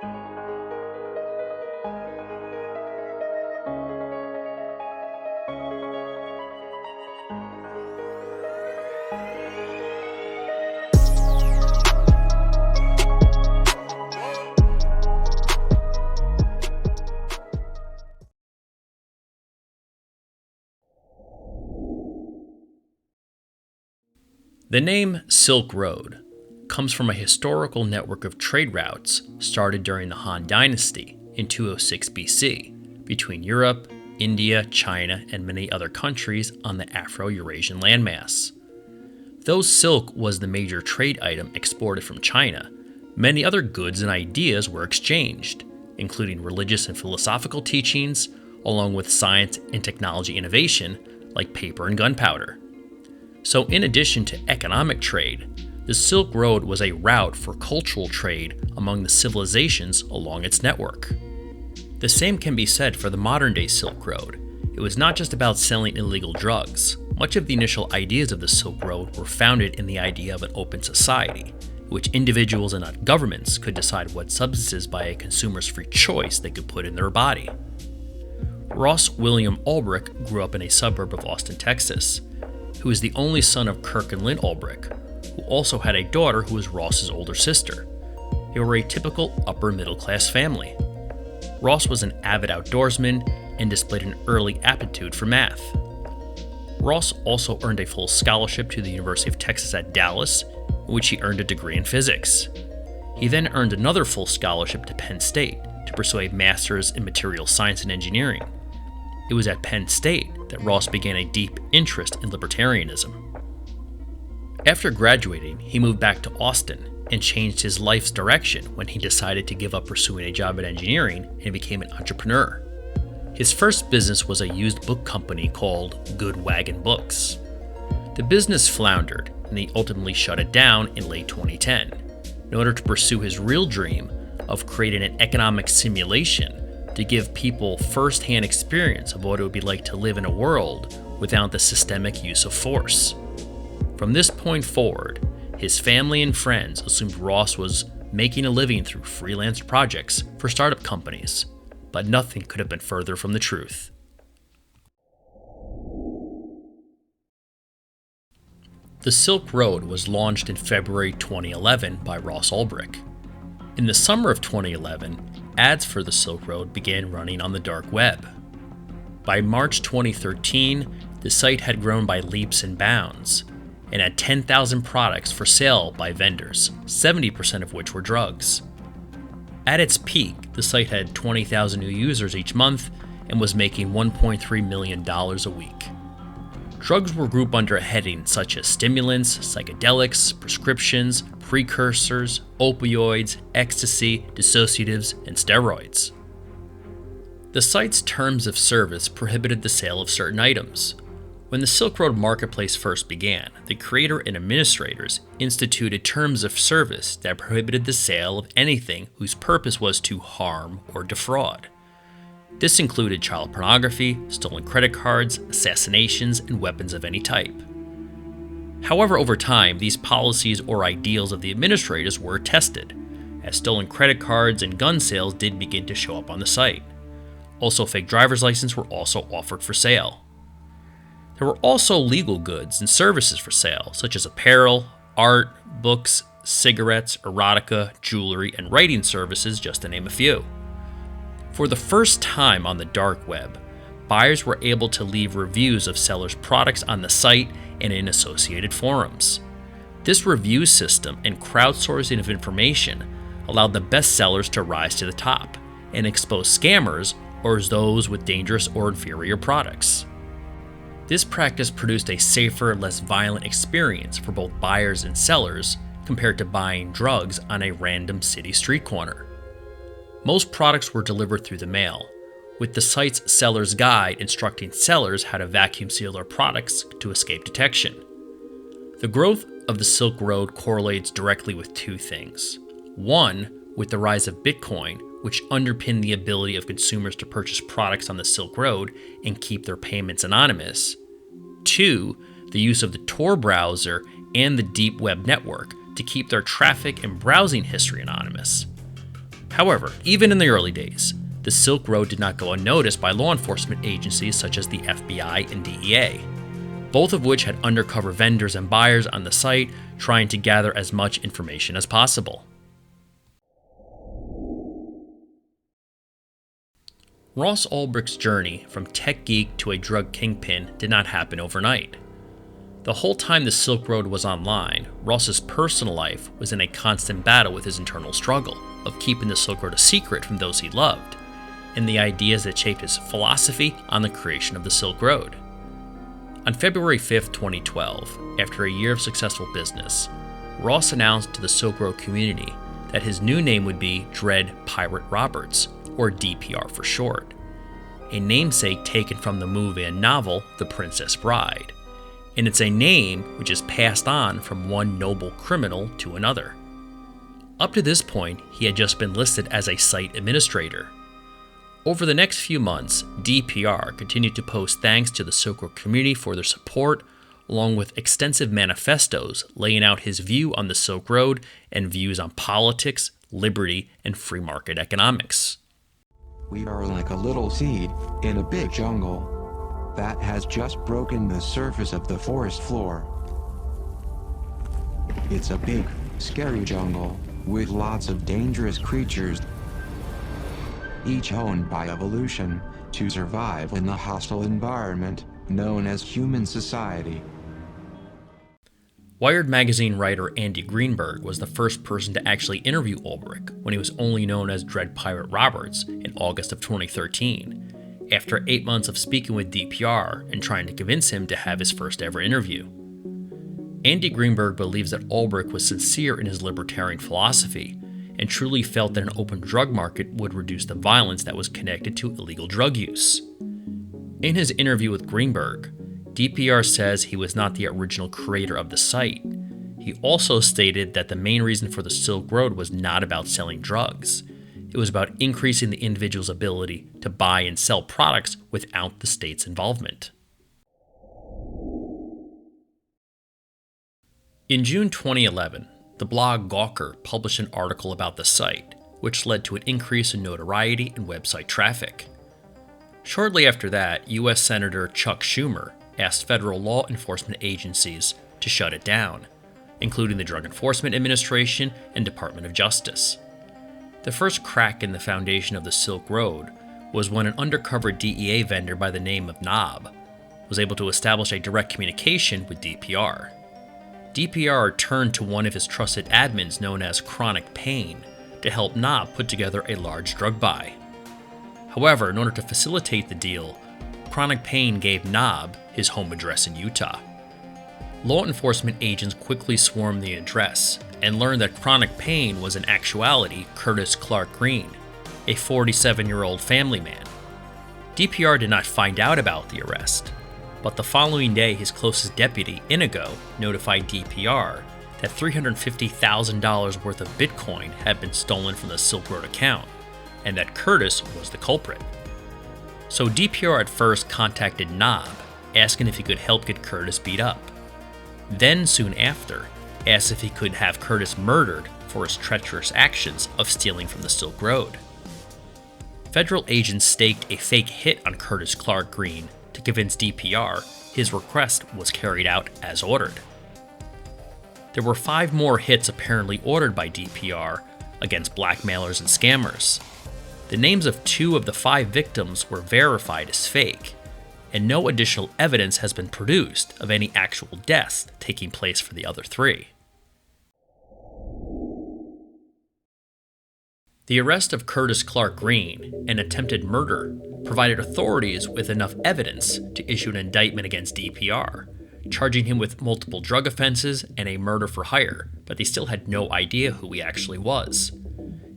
The name Silk Road comes from a historical network of trade routes started during the Han Dynasty in 206 BC between Europe, India, China, and many other countries on the Afro-Eurasian landmass. Though silk was the major trade item exported from China, many other goods and ideas were exchanged, including religious and philosophical teachings, along with science and technology innovation like paper and gunpowder. So in addition to economic trade, the Silk Road was a route for cultural trade among the civilizations along its network. The same can be said for the modern-day Silk Road. It was not just about selling illegal drugs. Much of the initial ideas of the Silk Road were founded in the idea of an open society, in which individuals and not governments could decide what substances by a consumer's free choice they could put in their body. Ross William Ulbricht grew up in a suburb of Austin, Texas, who is the only son of Kirk and Lynn Ulbricht, who also had a daughter who was Ross's older sister. They were a typical upper-middle-class family. Ross was an avid outdoorsman and displayed an early aptitude for math. Ross also earned a full scholarship to the University of Texas at Dallas, in which he earned a degree in physics. He then earned another full scholarship to Penn State to pursue a master's in material science and engineering. It was at Penn State that Ross began a deep interest in libertarianism. After graduating, he moved back to Austin and changed his life's direction when he decided to give up pursuing a job in engineering and became an entrepreneur. His first business was a used book company called Good Wagon Books. The business floundered, and he ultimately shut it down in late 2010 in order to pursue his real dream of creating an economic simulation to give people first-hand experience of what it would be like to live in a world without the systemic use of force. From this point forward, his family and friends assumed Ross was making a living through freelance projects for startup companies, but nothing could have been further from the truth. The Silk Road was launched in February 2011 by Ross Ulbricht. In the summer of 2011, ads for the Silk Road began running on the dark web. By March 2013, the site had grown by leaps and bounds and had 10,000 products for sale by vendors, 70% of which were drugs. At its peak, the site had 20,000 new users each month and was making $1.3 million a week. Drugs were grouped under headings such as stimulants, psychedelics, prescriptions, precursors, opioids, ecstasy, dissociatives, and steroids. The site's terms of service prohibited the sale of certain items. When the Silk Road Marketplace first began, the creator and administrators instituted terms of service that prohibited the sale of anything whose purpose was to harm or defraud. This included child pornography, stolen credit cards, assassinations, and weapons of any type. However, over time, these policies or ideals of the administrators were tested, as stolen credit cards and gun sales did begin to show up on the site. Also, fake driver's licenses were also offered for sale. There were also legal goods and services for sale, such as apparel, art, books, cigarettes, erotica, jewelry, and writing services, just to name a few. For the first time on the dark web, buyers were able to leave reviews of sellers' products on the site and in associated forums. This review system and crowdsourcing of information allowed the best sellers to rise to the top and expose scammers or those with dangerous or inferior products. This practice produced a safer, less violent experience for both buyers and sellers compared to buying drugs on a random city street corner. Most products were delivered through the mail, with the site's seller's guide instructing sellers how to vacuum seal their products to escape detection. The growth of the Silk Road correlates directly with two things. One, with the rise of Bitcoin, which underpinned the ability of consumers to purchase products on the Silk Road and keep their payments anonymous. Two, the use of the Tor browser and the deep web network to keep their traffic and browsing history anonymous. However, even in the early days, the Silk Road did not go unnoticed by law enforcement agencies such as the FBI and DEA, both of which had undercover vendors and buyers on the site trying to gather as much information as possible. Ross Ulbricht's journey from tech geek to a drug kingpin did not happen overnight. The whole time the Silk Road was online, Ross's personal life was in a constant battle with his internal struggle of keeping the Silk Road a secret from those he loved, and the ideas that shaped his philosophy on the creation of the Silk Road. On February 5, 2012, after a year of successful business, Ross announced to the Silk Road community that his new name would be Dread Pirate Roberts, or DPR for short, a namesake taken from the movie and novel The Princess Bride, and it's a name which is passed on from one noble criminal to another. Up to this point, he had just been listed as a site administrator. Over the next few months, DPR continued to post thanks to the Silk Road community for their support, along with extensive manifestos laying out his view on the Silk Road and views on politics, liberty, and free market economics. We are like a little seed in a big jungle that has just broken the surface of the forest floor. It's a big, scary jungle with lots of dangerous creatures, each honed by evolution to survive in the hostile environment known as human society. Wired magazine writer Andy Greenberg was the first person to actually interview Ulbricht when he was only known as Dread Pirate Roberts in August of 2013, after 8 months of speaking with DPR and trying to convince him to have his first ever interview. Andy Greenberg believes that Ulbricht was sincere in his libertarian philosophy and truly felt that an open drug market would reduce the violence that was connected to illegal drug use. In his interview with Greenberg, DPR says he was not the original creator of the site. He also stated that the main reason for the Silk Road was not about selling drugs. It was about increasing the individual's ability to buy and sell products without the state's involvement. In June 2011, the blog Gawker published an article about the site, which led to an increase in notoriety and website traffic. Shortly after that, U.S. Senator Chuck Schumer asked federal law enforcement agencies to shut it down, including the Drug Enforcement Administration and Department of Justice. The first crack in the foundation of the Silk Road was when an undercover DEA vendor by the name of Knob was able to establish a direct communication with DPR. DPR turned to one of his trusted admins known as Chronic Pain to help Knob put together a large drug buy. However, in order to facilitate the deal, Chronic Pain gave Knob his home address in Utah. Law enforcement agents quickly swarmed the address and learned that Chronic Pain was in actuality Curtis Clark Green, a 47-year-old family man. DPR did not find out about the arrest, but the following day his closest deputy, Inigo, notified DPR that $350,000 worth of Bitcoin had been stolen from the Silk Road account, and that Curtis was the culprit. So DPR at first contacted Knob, asking if he could help get Curtis beat up. Then, soon after, asked if he could have Curtis murdered for his treacherous actions of stealing from the Silk Road. Federal agents staked a fake hit on Curtis Clark Green to convince DPR his request was carried out as ordered. There were 5 more hits apparently ordered by DPR against blackmailers and scammers. The names of 2 of the 5 victims were verified as fake, and no additional evidence has been produced of any actual deaths taking place for the other 3. The arrest of Curtis Clark Green and attempted murder provided authorities with enough evidence to issue an indictment against DPR, charging him with multiple drug offenses and a murder for hire, but they still had no idea who he actually was.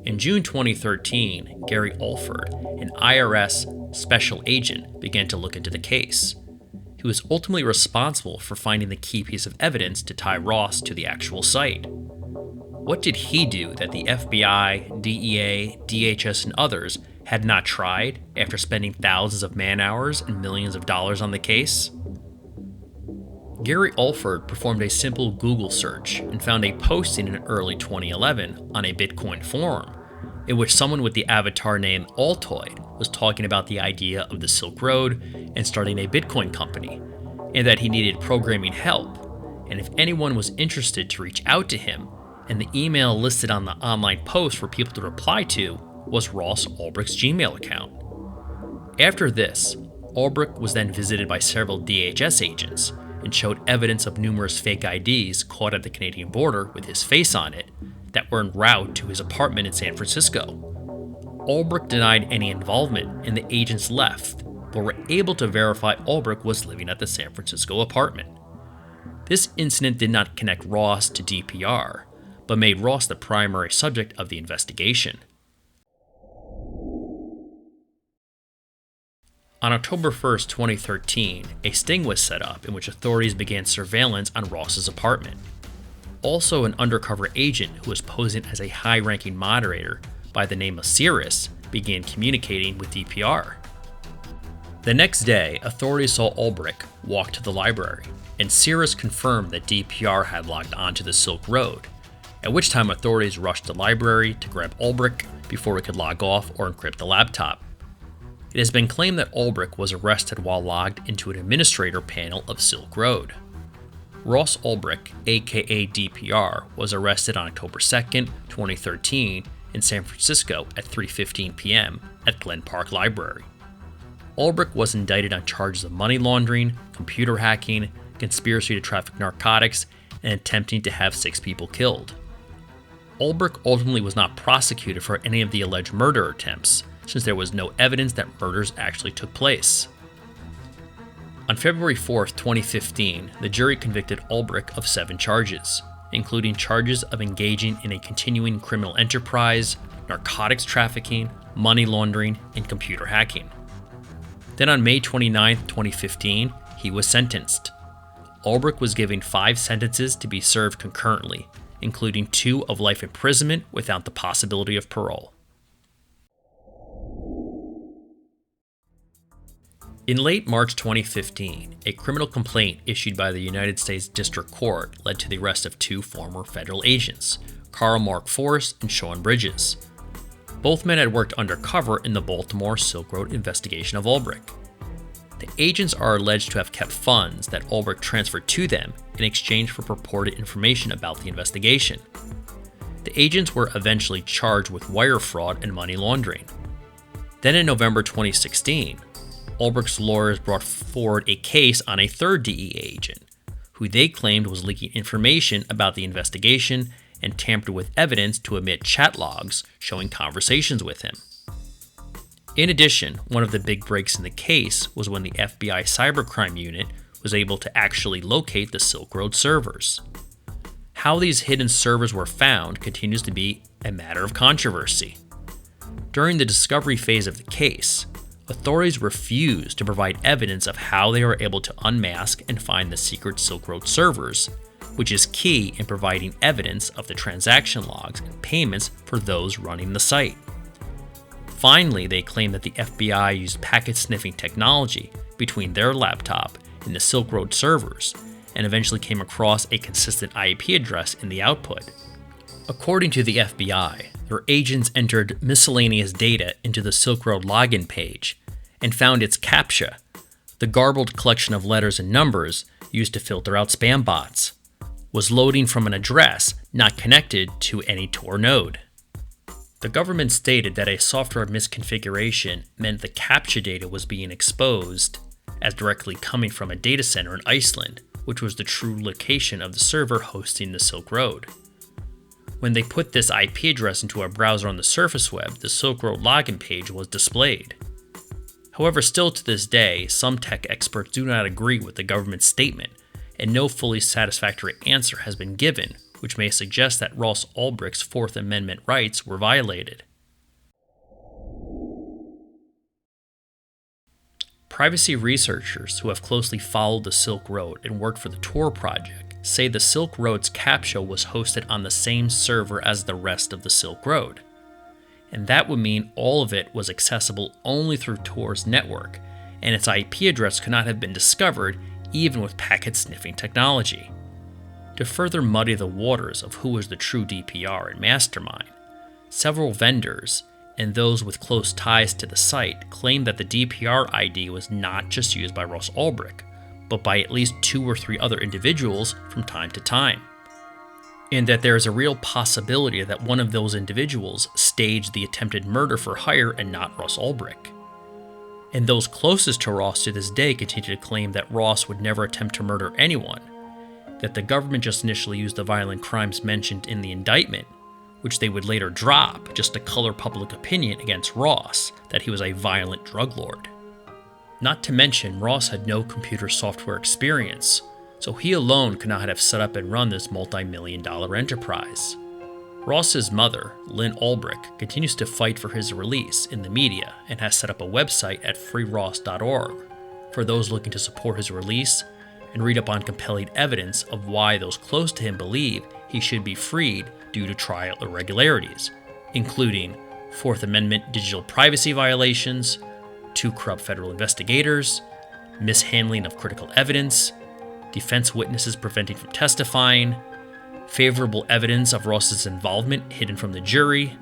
In June 2013, Gary Alford, an IRS special agent, began to look into the case. He was ultimately responsible for finding the key piece of evidence to tie Ross to the actual site. What did he do that the FBI, DEA, DHS, and others had not tried after spending thousands of man-hours and millions of dollars on the case? Gary Alford performed a simple Google search and found a posting in early 2011 on a Bitcoin forum in which someone with the avatar name Altoid was talking about the idea of the Silk Road and starting a Bitcoin company, and that he needed programming help, and if anyone was interested to reach out to him, and the email listed on the online post for people to reply to was Ross Ulbricht's Gmail account. After this, Ulbricht was then visited by several DHS agents and showed evidence of numerous fake IDs caught at the Canadian border with his face on it that were en route to his apartment in San Francisco. Ulbricht denied any involvement and the agents left, but were able to verify Ulbricht was living at the San Francisco apartment. This incident did not connect Ross to DPR, but made Ross the primary subject of the investigation. On October 1, 2013, a sting was set up in which authorities began surveillance on Ross's apartment. Also, an undercover agent who was posing as a high-ranking moderator by the name of Cirrus began communicating with DPR. The next day, authorities saw Ulbricht walk to the library, and Cirrus confirmed that DPR had logged onto the Silk Road, at which time authorities rushed the library to grab Ulbricht before he could log off or encrypt the laptop. It has been claimed that Ulbricht was arrested while logged into an administrator panel of Silk Road. Ross Ulbricht, aka DPR, was arrested on October 2, 2013 in San Francisco at 3:15 p.m. at Glen Park Library. Ulbricht was indicted on charges of money laundering, computer hacking, conspiracy to traffic narcotics, and attempting to have 6 people killed. Ulbricht ultimately was not prosecuted for any of the alleged murder attempts, since there was no evidence that murders actually took place. On February 4, 2015, the jury convicted Ulbricht of 7 charges, including charges of engaging in a continuing criminal enterprise, narcotics trafficking, money laundering, and computer hacking. Then on May 29, 2015, he was sentenced. Ulbricht was given 5 sentences to be served concurrently, including 2 of life imprisonment without the possibility of parole. In late March 2015, a criminal complaint issued by the United States District Court led to the arrest of 2 former federal agents, Carl Mark Forrest and Sean Bridges. Both men had worked undercover in the Baltimore Silk Road investigation of Ulbricht. The agents are alleged to have kept funds that Ulbricht transferred to them in exchange for purported information about the investigation. The agents were eventually charged with wire fraud and money laundering. Then in November 2016, Ulbricht's lawyers brought forward a case on a third DEA agent, who they claimed was leaking information about the investigation and tampered with evidence to omit chat logs showing conversations with him. In addition, one of the big breaks in the case was when the FBI cybercrime unit was able to actually locate the Silk Road servers. How these hidden servers were found continues to be a matter of controversy. During the discovery phase of the case, authorities refused to provide evidence of how they were able to unmask and find the secret Silk Road servers, which is key in providing evidence of the transaction logs and payments for those running the site. Finally, they claimed that the FBI used packet sniffing technology between their laptop and the Silk Road servers, and eventually came across a consistent IP address in the output. According to the FBI, their agents entered miscellaneous data into the Silk Road login page and found its CAPTCHA, the garbled collection of letters and numbers used to filter out spam bots, was loading from an address not connected to any Tor node. The government stated that a software misconfiguration meant the CAPTCHA data was being exposed as directly coming from a data center in Iceland, which was the true location of the server hosting the Silk Road. When they put this IP address into a browser on the surface web, the Silk Road login page was displayed. However, still to this day, some tech experts do not agree with the government's statement, and no fully satisfactory answer has been given, which may suggest that Ross Ulbricht's Fourth Amendment rights were violated. Privacy researchers who have closely followed the Silk Road and worked for the Tor project say the Silk Road's CAPTCHA was hosted on the same server as the rest of the Silk Road. And that would mean all of it was accessible only through Tor's network, and its IP address could not have been discovered even with packet sniffing technology. To further muddy the waters of who was the true DPR and mastermind, Several vendors and those with close ties to the site claimed that the DPR ID was not just used by Ross Ulbricht, but by at least 2 or 3 other individuals from time to time, and that there is a real possibility that one of those individuals staged the attempted murder for hire and not Ross Ulbricht. And those closest to Ross to this day continue to claim that Ross would never attempt to murder anyone, that the government just initially used the violent crimes mentioned in the indictment, which they would later drop just to color public opinion against Ross, that he was a violent drug lord. Not to mention, Ross had no computer software experience, so he alone could not have set up and run this multi-million-dollar enterprise. Ross's mother, Lynn Ulbricht, continues to fight for his release in the media and has set up a website at freeross.org for those looking to support his release and read up on compelling evidence of why those close to him believe he should be freed due to trial irregularities, including Fourth Amendment digital privacy violations, 2 corrupt federal investigators, mishandling of critical evidence, defense witnesses preventing from testifying, favorable evidence of Ross's involvement hidden from the jury,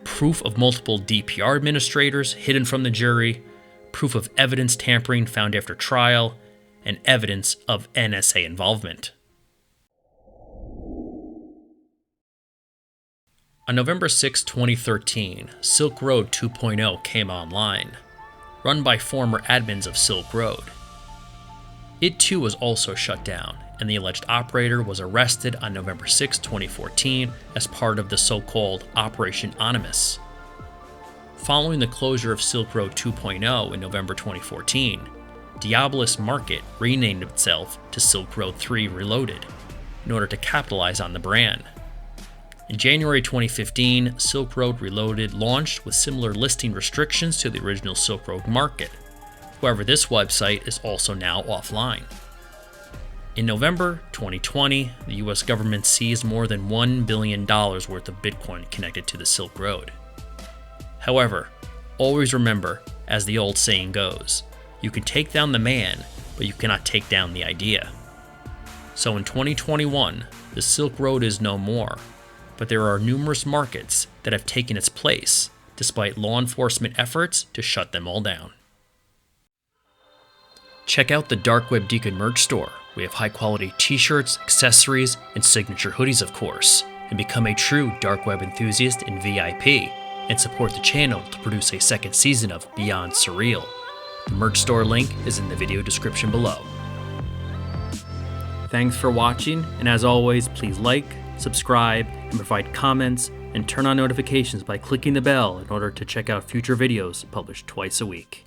proof of multiple DPR administrators hidden from the jury, proof of evidence tampering found after trial, and evidence of NSA involvement. On November 6, 2013, Silk Road 2.0 came online, run by former admins of Silk Road. It too was also shut down, and the alleged operator was arrested on November 6, 2014 as part of the so-called Operation Animus. Following the closure of Silk Road 2.0 in November 2014, Diabolus Market renamed itself to Silk Road 3 Reloaded in order to capitalize on the brand. In January 2015, Silk Road Reloaded launched with similar listing restrictions to the original Silk Road Market. However, this website is also now offline. In November 2020, the US government seized more than $1 billion worth of Bitcoin connected to the Silk Road. However, always remember, as the old saying goes, you can take down the man, but you cannot take down the idea. So in 2021, the Silk Road is no more, but there are numerous markets that have taken its place, despite law enforcement efforts to shut them all down. Check out the Dark Web Deacon merch store. We have high-quality t-shirts, accessories, and signature hoodies, of course, and become a true Dark Web enthusiast in VIP, and support the channel to produce a second season of Beyond Surreal. The merch store link is in the video description below. Thanks for watching, and as always, please like, subscribe, and provide comments, and turn on notifications by clicking the bell in order to check out future videos published twice a week.